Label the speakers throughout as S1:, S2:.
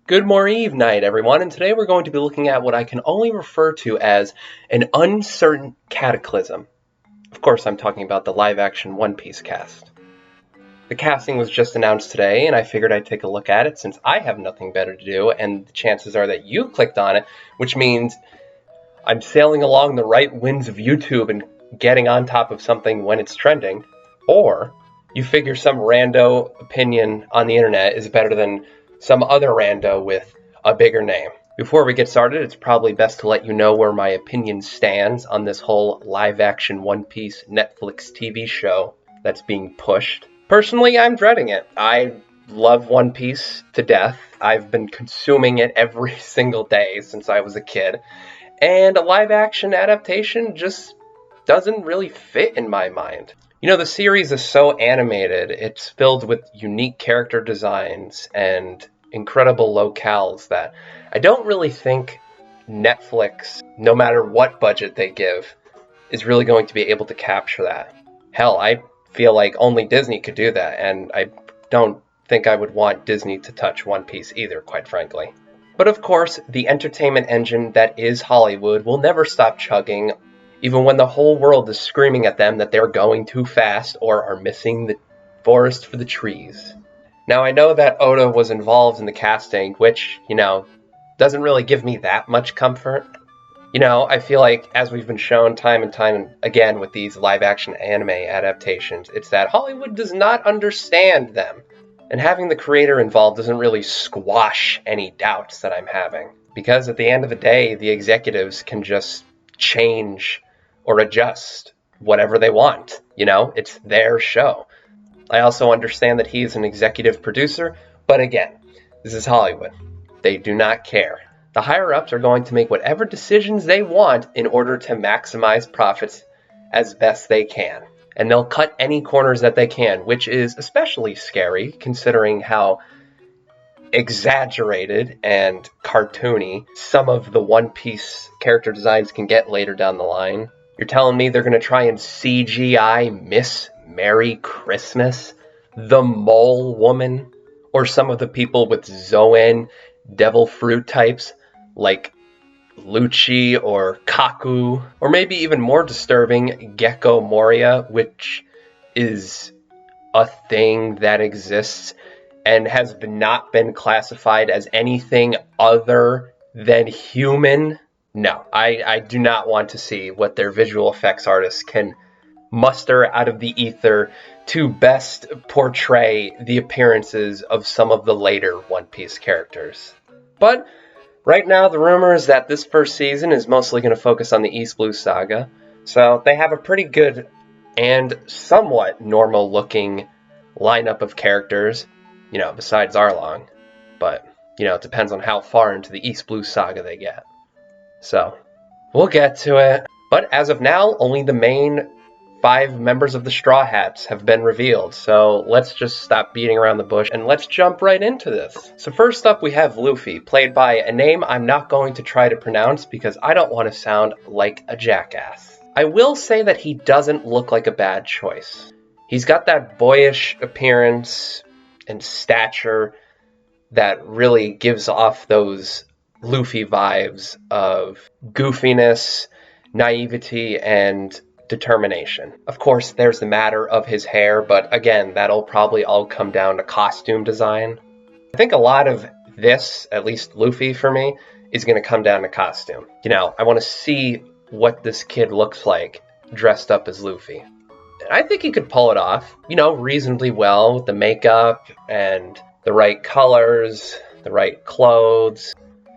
S1: Good morning, eve night, everyone, and today we're going to be looking at what I can only refer to as an uncertain cataclysm. Of course, I'm talking about the live-action One Piece cast. The casting was just announced today, and I figured I'd take a look at it since I have nothing better to do, and the chances are that you clicked on it, which means I'm sailing along the right winds of YouTube and getting on top of something when it's trending, or you figure some rando opinion on the internet is better than some other rando with a bigger name. Before we get started, it's probably best to let you know where my opinion stands on this whole live-action One Piece Netflix TV show that's being pushed. Personally, I'm dreading it. I love One Piece to death. I've been consuming it every single day since I was a kid, and a live-action adaptation just doesn't really fit in my mind. You know, the series is so animated, it's filled with unique character designs and incredible locales that I don't really think Netflix, no matter what budget they give, is really going to be able to capture that. Hell, I feel like only Disney could do that, and I don't think I would want Disney to touch One Piece either, quite frankly. But of course, the entertainment engine that is Hollywood will never stop chugging, even when the whole world is screaming at them that they're going too fast or are missing the forest for the trees. Now, I know that Oda was involved in the casting, which, doesn't really give me that much comfort. I feel like, as we've been shown time and time again with these live-action anime adaptations, it's that Hollywood does not understand them. And having the creator involved doesn't really squash any doubts that I'm having. Because at the end of the day, the executives can just change or adjust whatever they want. It's their show. I also understand that he's an executive producer, but again, this is Hollywood. They do not care. The higher-ups are going to make whatever decisions they want in order to maximize profits as best they can. And they'll cut any corners that they can, which is especially scary considering how exaggerated and cartoony some of the One Piece character designs can get later down the line. You're telling me they're going to try and CGI Miss Merry Christmas, the Mole Woman, or some of the people with Zoan devil fruit types like Lucci or Kaku, or maybe even more disturbing, Gecko Moria, which is a thing that exists and has not been classified as anything other than human. No, I do not want to see what their visual effects artists can muster out of the ether to best portray the appearances of some of the later One Piece characters. But right now, the rumor is that this first season is mostly going to focus on the East Blue Saga, so they have a pretty good and somewhat normal-looking lineup of characters, besides Arlong. But, it depends on how far into the East Blue Saga they get. So, we'll get to it. But as of now, only the main 5 members of the Straw Hats have been revealed, so let's just stop beating around the bush and let's jump right into this. So first up we have Luffy, played by a name I'm not going to try to pronounce because I don't want to sound like a jackass. I will say that he doesn't look like a bad choice. He's got that boyish appearance and stature that really gives off those Luffy vibes of goofiness, naivety, and determination. Of course, there's the matter of his hair, but again, that'll probably all come down to costume design. I think a lot of this, at least Luffy for me, is going to come down to costume. I want to see what this kid looks like dressed up as Luffy. And I think he could pull it off, reasonably well with the makeup and the right colors, the right clothes.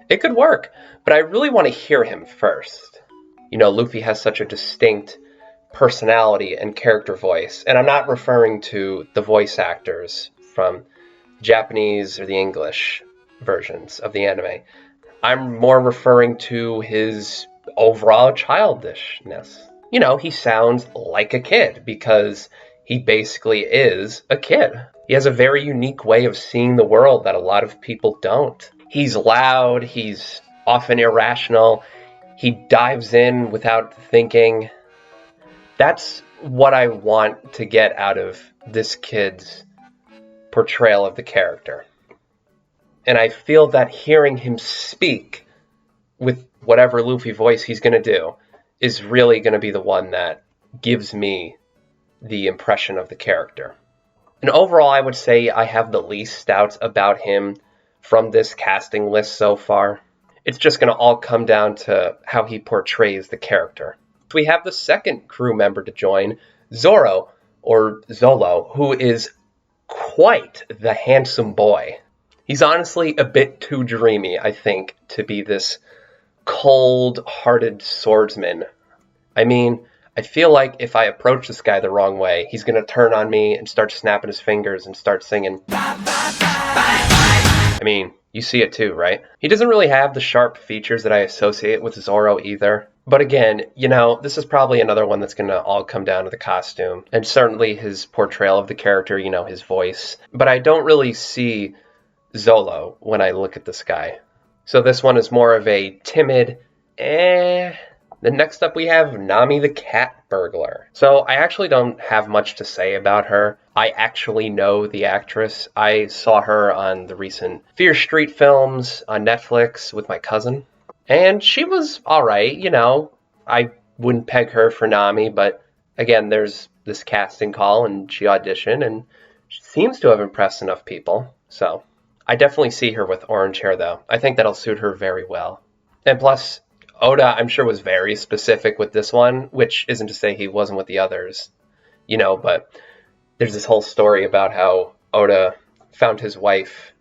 S1: It could work, but I really want to hear him first. Luffy has such a distinct personality and character voice, and I'm not referring to the voice actors from Japanese or the English versions of the anime. I'm more referring to his overall childishness. He sounds like a kid because he basically is a kid. He has a very unique way of seeing the world that a lot of people don't. He's loud, he's often irrational, he dives in without thinking. That's what I want to get out of this kid's portrayal of the character. And I feel that hearing him speak with whatever Luffy voice he's going to do is really going to be the one that gives me the impression of the character. And overall, I would say I have the least doubts about him from this casting list so far. It's just going to all come down to how he portrays the character. We have the second crew member to join, Zoro, or Zolo, who is quite the handsome boy. He's honestly a bit too dreamy, I think, to be this cold-hearted swordsman. I mean, I feel like if I approach this guy the wrong way, he's going to turn on me and start snapping his fingers and start singing. I mean, you see it too, right? He doesn't really have the sharp features that I associate with Zoro either. But again, this is probably another one that's going to all come down to the costume. And certainly his portrayal of the character, his voice. But I don't really see Zolo when I look at this guy. So this one is more of a timid, Then next up we have Nami the Cat Burglar. So I actually don't have much to say about her. I actually know the actress. I saw her on the recent Fear Street films on Netflix with my cousin. And she was alright, I wouldn't peg her for Nami, but again, there's this casting call and she auditioned and she seems to have impressed enough people. So I definitely see her with orange hair though. I think that'll suit her very well. And plus, Oda, I'm sure, was very specific with this one, which isn't to say he wasn't with the others, but there's this whole story about how Oda found his wife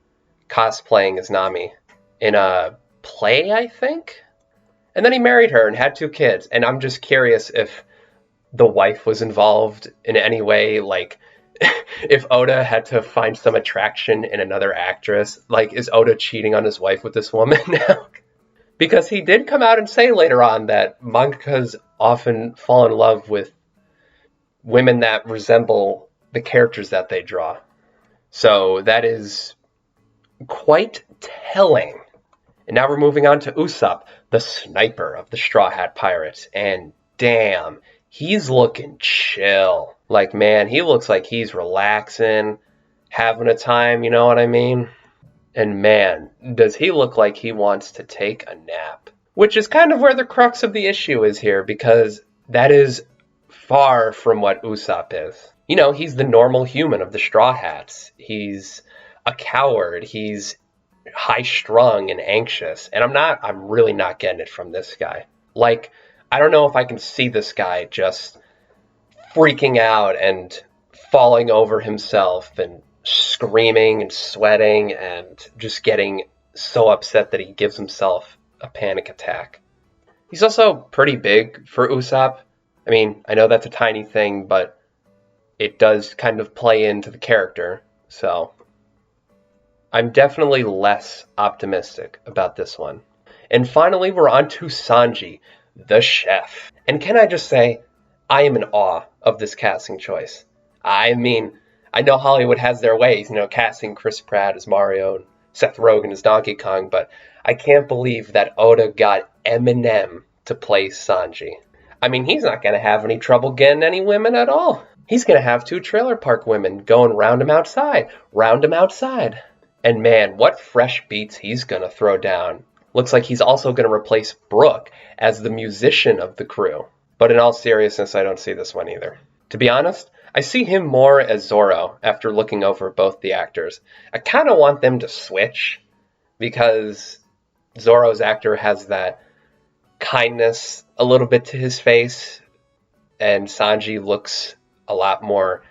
S1: cosplaying as Nami in a play, I think? And then he married her and had 2 kids. And I'm just curious if the wife was involved in any way, like if Oda had to find some attraction in another actress. Like, is Oda cheating on his wife with this woman now? Because he did come out and say later on that mangakas often fall in love with women that resemble the characters that they draw. So that is quite telling. And now we're moving on to Usopp, the sniper of the Straw Hat Pirates. And damn, he's looking chill. Like, man, he looks like he's relaxing, having a time, you know what I mean? And man, does he look like he wants to take a nap. Which is kind of where the crux of the issue is here, because that is far from what Usopp is. He's the normal human of the Straw Hats. He's a coward. He's high-strung and anxious. And I'm really not getting it from this guy. Like, I don't know if I can see this guy just freaking out and falling over himself and screaming and sweating and just getting so upset that he gives himself a panic attack. He's also pretty big for Usopp. I mean, I know that's a tiny thing, but it does kind of play into the character, so I'm definitely less optimistic about this one. And finally, we're on to Sanji, the chef. And can I just say, I am in awe of this casting choice. I mean, I know Hollywood has their ways, casting Chris Pratt as Mario and Seth Rogen as Donkey Kong, but I can't believe that Oda got Eminem to play Sanji. I mean, he's not going to have any trouble getting any women at all. He's going to have 2 trailer park women going round him outside. And man, what fresh beats he's going to throw down. Looks like he's also going to replace Brooke as the musician of the crew. But in all seriousness, I don't see this one either. To be honest, I see him more as Zoro after looking over both the actors. I kind of want them to switch because Zoro's actor has that kindness a little bit to his face, and Sanji looks a lot more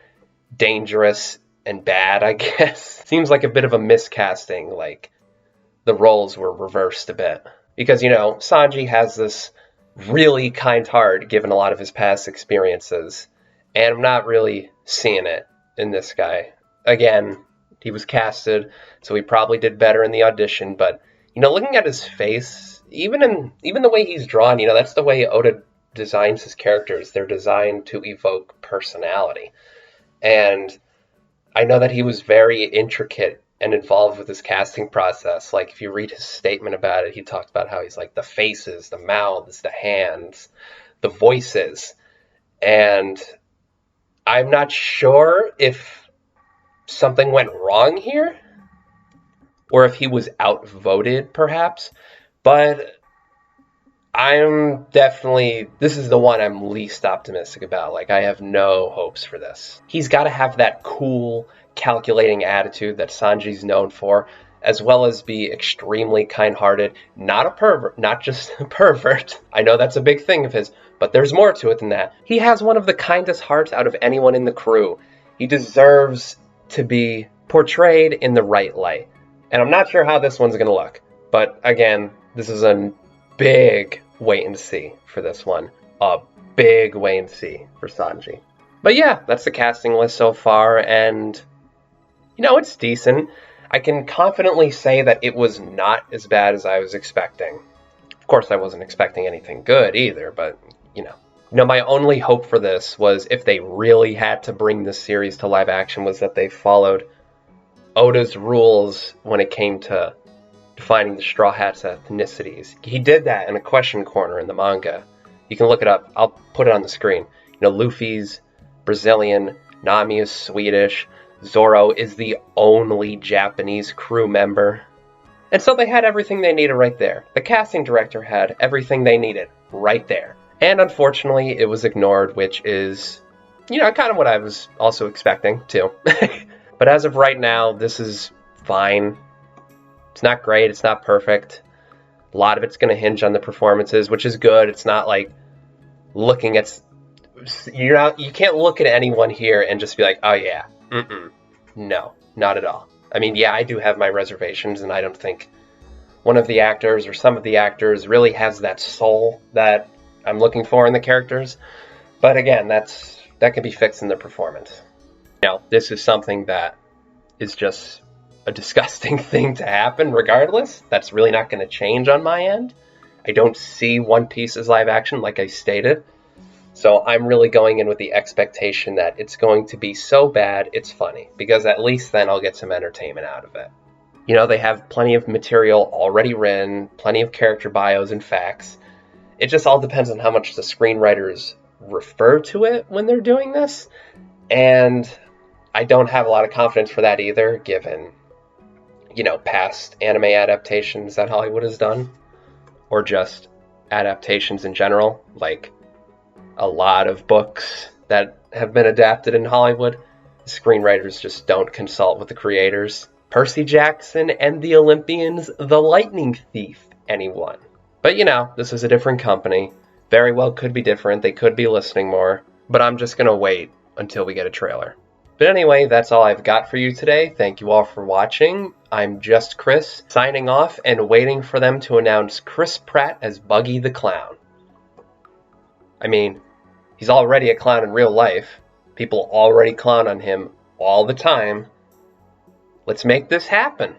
S1: dangerous and bad, I guess. Seems like a bit of a miscasting, like the roles were reversed a bit. Because, Sanji has this really kind heart given a lot of his past experiences, and I'm not really seeing it in this guy. Again, he was casted, so he probably did better in the audition, but, looking at his face, even the way he's drawn, that's the way Oda designs his characters. They're designed to evoke personality. And I know that he was very intricate and involved with his casting process. Like, if you read his statement about it, he talked about how he's like the faces, the mouths, the hands, the voices. And I'm not sure if something went wrong here. or if he was outvoted, perhaps. But this is the one I'm least optimistic about. Like, I have no hopes for this. He's got to have that cool, calculating attitude that Sanji's known for, as well as be extremely kind-hearted, not a pervert, not just a pervert. I know that's a big thing of his, but there's more to it than that. He has one of the kindest hearts out of anyone in the crew. He deserves to be portrayed in the right light. And I'm not sure how this one's going to look. But again, this is a big wait and see for this one. A big wait and see for Sanji. But yeah, that's the casting list so far, and it's decent. I can confidently say that it was not as bad as I was expecting. Of course, I wasn't expecting anything good either, but my only hope for this was, if they really had to bring this series to live action, was that they followed Oda's rules when it came to defining the Straw Hats' ethnicities. He did that in a question corner in the manga. You can look it up. I'll put it on the screen. Luffy's Brazilian, Nami is Swedish, Zoro is the only Japanese crew member. And so they had everything they needed right there. The casting director had everything they needed right there. And unfortunately, it was ignored, which is, kind of what I was also expecting, too. But as of right now, this is fine. It's not great. It's not perfect. A lot of it's going to hinge on the performances, which is good. It's not like looking at... You can't look at anyone here and just be like, oh yeah, no, not at all. I mean, yeah, I do have my reservations, and I don't think one of the actors or some of the actors really has that soul that I'm looking for in the characters. But again, that can be fixed in the performance. This is something that is just a disgusting thing to happen regardless. That's really not going to change on my end. I don't see One Piece as live action, like I stated. So I'm really going in with the expectation that it's going to be so bad it's funny, because at least then I'll get some entertainment out of it. They have plenty of material already written, plenty of character bios and facts. It just all depends on how much the screenwriters refer to it when they're doing this. And I don't have a lot of confidence for that either, given, past anime adaptations that Hollywood has done, or just adaptations in general, like a lot of books that have been adapted in Hollywood. The screenwriters just don't consult with the creators. Percy Jackson and the Olympians, The Lightning Thief, anyone. But this is a different company. Very well could be different. They could be listening more. But I'm just going to wait until we get a trailer. But anyway, that's all I've got for you today. Thank you all for watching. I'm just Chris, signing off and waiting for them to announce Chris Pratt as Buggy the Clown. I mean, he's already a clown in real life. People already clown on him all the time. Let's make this happen.